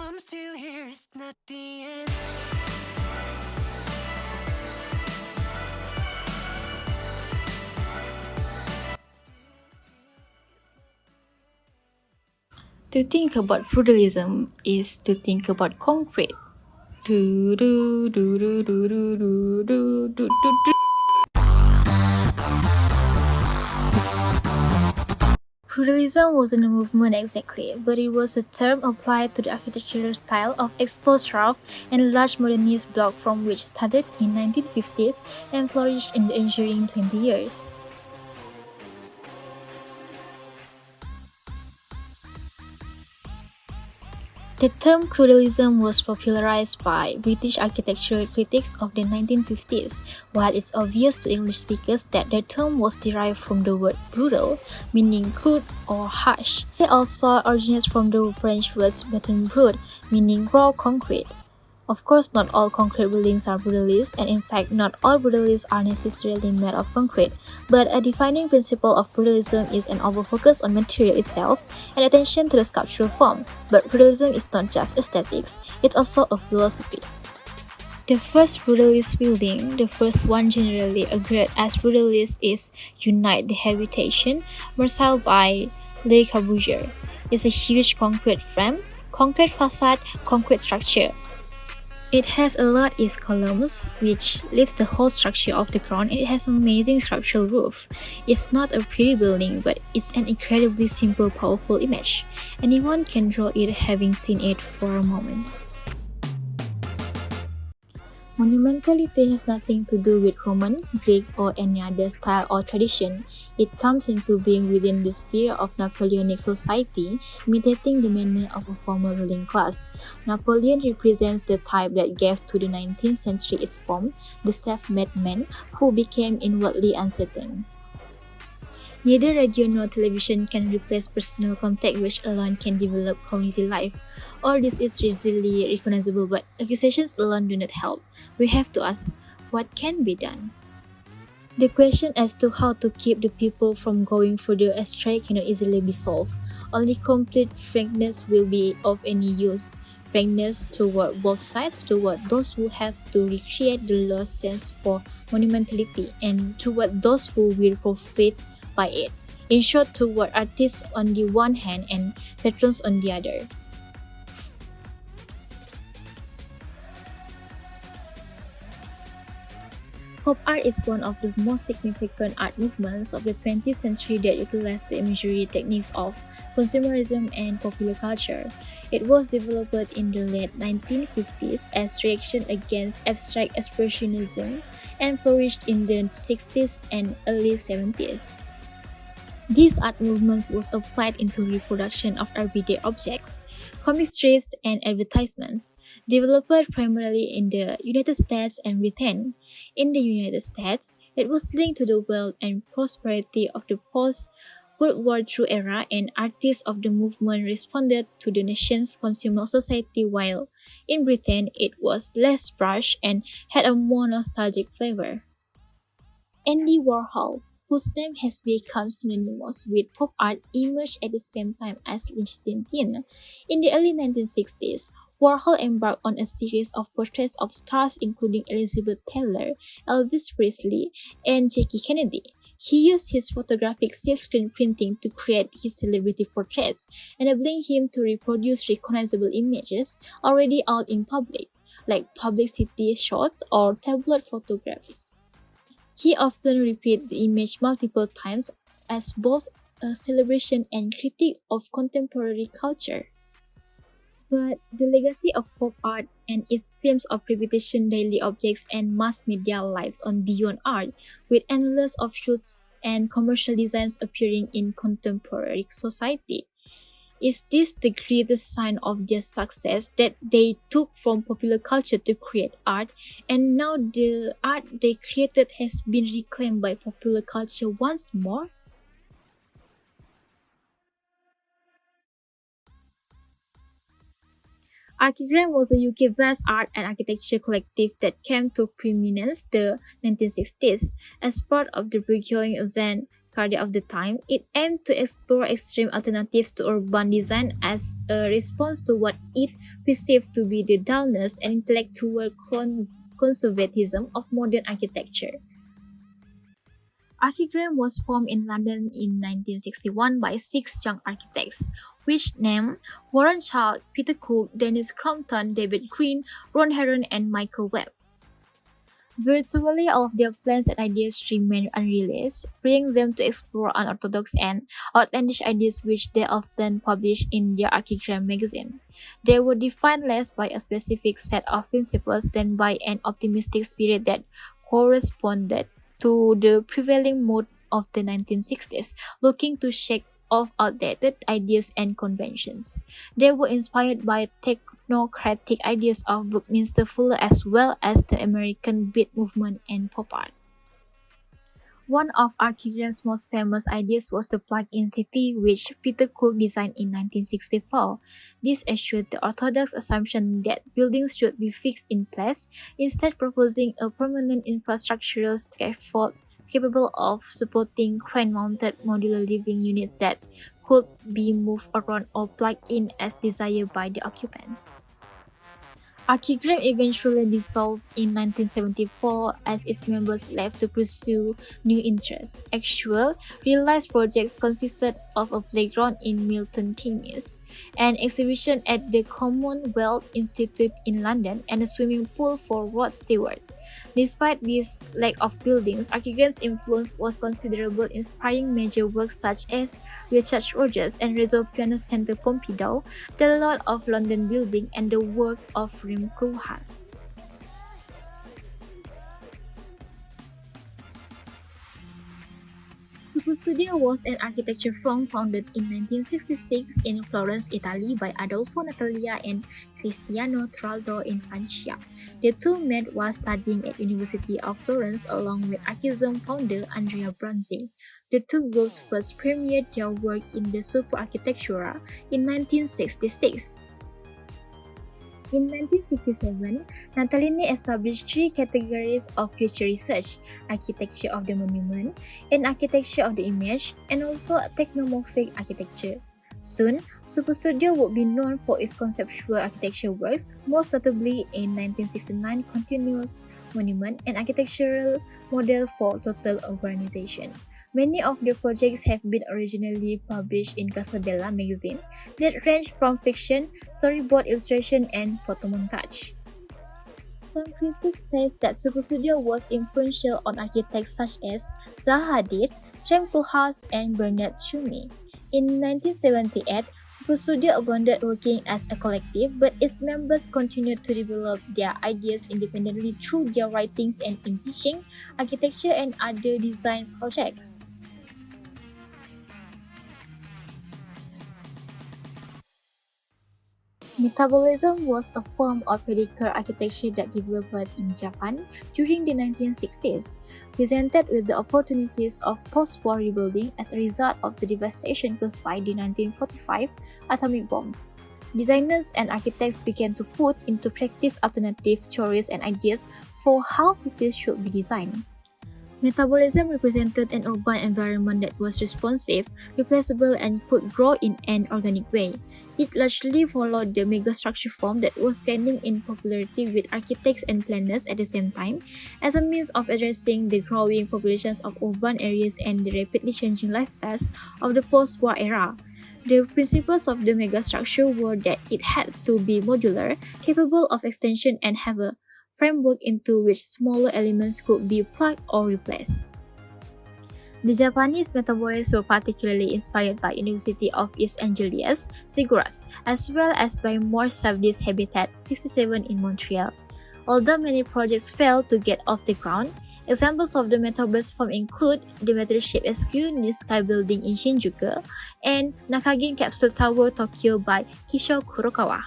I'm still here, it's not the end. To think about brutalism is to think about concrete. Do, do, do, do, do, do, do, do, do, do, do. Brutalism wasn't a movement exactly, but it was a term applied to the architectural style of exposed rough and large modernist block from which started in 1950s and flourished in the ensuing 20 years. The term brutalism was popularized by British architectural critics of the 1950s, while it's obvious to English speakers that the term was derived from the word brutal, meaning crude or harsh. It also originates from the French words beton brut, meaning raw concrete. Of course, not all concrete buildings are brutalist, and in fact, not all brutalists are necessarily made of concrete. But a defining principle of brutalism is an overfocus on material itself and attention to the sculptural form. But brutalism is not just aesthetics, it's also a philosophy. The first brutalist building, the first one generally agreed as brutalist, is Unite the Habitation, Marseille by Le Corbusier. It's a huge concrete frame, concrete facade, concrete structure. It has a lot is columns, which lifts the whole structure off the ground, and it has an amazing structural roof. It's not a pretty building, but it's an incredibly simple, powerful image. Anyone can draw it having seen it for a moment. Monumentality has nothing to do with Roman, Greek, or any other style or tradition. It comes into being within the sphere of Napoleonic society, imitating the manner of a former ruling class. Napoleon represents the type that gave to the 19th century its form, the self-made man who became inwardly uncertain. Neither radio nor television can replace personal contact, which alone can develop community life. All this is easily recognizable, but accusations alone do not help. We have to ask, what can be done? The question as to how to keep the people from going further astray cannot easily be solved. Only complete frankness will be of any use. Frankness toward both sides, toward those who have to recreate the lost sense for monumentality, and toward those who will profit by it. In short, toward artists on the one hand and patrons on the other. Pop art is one of the most significant art movements of the 20th century that utilized the imagery techniques of consumerism and popular culture. It was developed in the late 1950s as reaction against abstract expressionism and flourished in the 60s and early 70s. This art movement was applied into reproduction of everyday objects, comic strips, and advertisements, developed primarily in the United States and Britain. In the United States, it was linked to the wealth and prosperity of the post-World War II era, and artists of the movement responded to the nation's consumer society, while in Britain it was less brash and had a more nostalgic flavor. Andy Warhol, whose name has become synonymous with pop art, emerged at the same time as Lichtenstein. In the early 1960s, Warhol embarked on a series of portraits of stars including Elizabeth Taylor, Elvis Presley, and Jackie Kennedy. He used his photographic silkscreen printing to create his celebrity portraits, enabling him to reproduce recognizable images already out in public, like publicity shots or tabloid photographs. He often repeats the image multiple times as both a celebration and critique of contemporary culture. But the legacy of pop art and its themes of repetition, daily objects, and mass media lives on beyond art, with endless offshoots and commercial designs appearing in contemporary society. Is this the greatest sign of their success that they took from popular culture to create art, and now the art they created has been reclaimed by popular culture once more? Archigram was a UK-based art and architecture collective that came to prominence the 1960s as part of the burgeoning event avant-garde of the time, it aimed to explore extreme alternatives to urban design as a response to what it perceived to be the dullness and intellectual conservatism of modern architecture. Archigram was formed in London in 1961 by six young architects, which named Warren Child, Peter Cook, Dennis Crompton, David Green, Ron Heron, and Michael Webb. Virtually all of their plans and ideas remain unrealized, freeing them to explore unorthodox and outlandish ideas which they often published in their Archigram magazine. They were defined less by a specific set of principles than by an optimistic spirit that corresponded to the prevailing mode of the 1960s, looking to shake off outdated ideas and conventions. They were inspired by technocratic ideas of Buckminster Fuller as well as the American Beat movement and pop art. One of Archigram's most famous ideas was the plug-in city, which Peter Cook designed in 1964. This assured the orthodox assumption that buildings should be fixed in place, instead proposing a permanent infrastructural scaffold capable of supporting crane-mounted modular living units that could be moved around or plugged in as desired by the occupants. Archigram eventually dissolved in 1974 as its members left to pursue new interests. Actual, realized projects consisted of a playground in Milton Keynes, an exhibition at the Commonwealth Institute in London, and a swimming pool for Rod Stewart. Despite this lack of buildings, Archigram's influence was considerable, inspiring major works such as Richard Rogers and Réseau Piano Centre Pompidou, the Lord of London Building, and the work of Rem Koolhaas. Superstudio was an architecture firm founded in 1966 in Florence, Italy by Adolfo Natalia and Cristiano Traldo in Francia. The two met while studying at University of Florence along with Archigram founder Andrea Bronzi. The two groups first premiered their work in the Superarchitectura in 1966. In 1967, Natalini established three categories of future research: architecture of the monument, and architecture of the image, and also technomorphic architecture. Soon, Superstudio would be known for its conceptual architecture works, most notably in 1969 Continuous Monument, an architectural model for total urbanization. Many of the projects have been originally published in Casabella magazine that range from fiction, storyboard illustration, and photomontage. Some critics say that Superstudio was influential on architects such as Zaha Hadid, Rem Koolhaas, and Bernard Tschumi. In 1978, Superstudio abandoned working as a collective, but its members continued to develop their ideas independently through their writings and in teaching, architecture, and other design projects. Metabolism was a form of radical architecture that developed in Japan during the 1960s, presented with the opportunities of post-war rebuilding as a result of the devastation caused by the 1945 atomic bombs. Designers and architects began to put into practice alternative theories and ideas for how cities should be designed. Metabolism represented an urban environment that was responsive, replaceable, and could grow in an organic way. It largely followed the megastructure form that was gaining in popularity with architects and planners at the same time, as a means of addressing the growing populations of urban areas and the rapidly changing lifestyles of the post-war era. The principles of the megastructure were that it had to be modular, capable of extension, and have a framework into which smaller elements could be plugged or replaced. The Japanese metabolists were particularly inspired by University of East Anglia, Figueras, as well as by More Savage Habitat 67 in Montreal. Although many projects failed to get off the ground, examples of the metabolist form include the Metal-shaped SQ New Sky Building in Shinjuku and Nakagin Capsule Tower Tokyo by Kisho Kurokawa.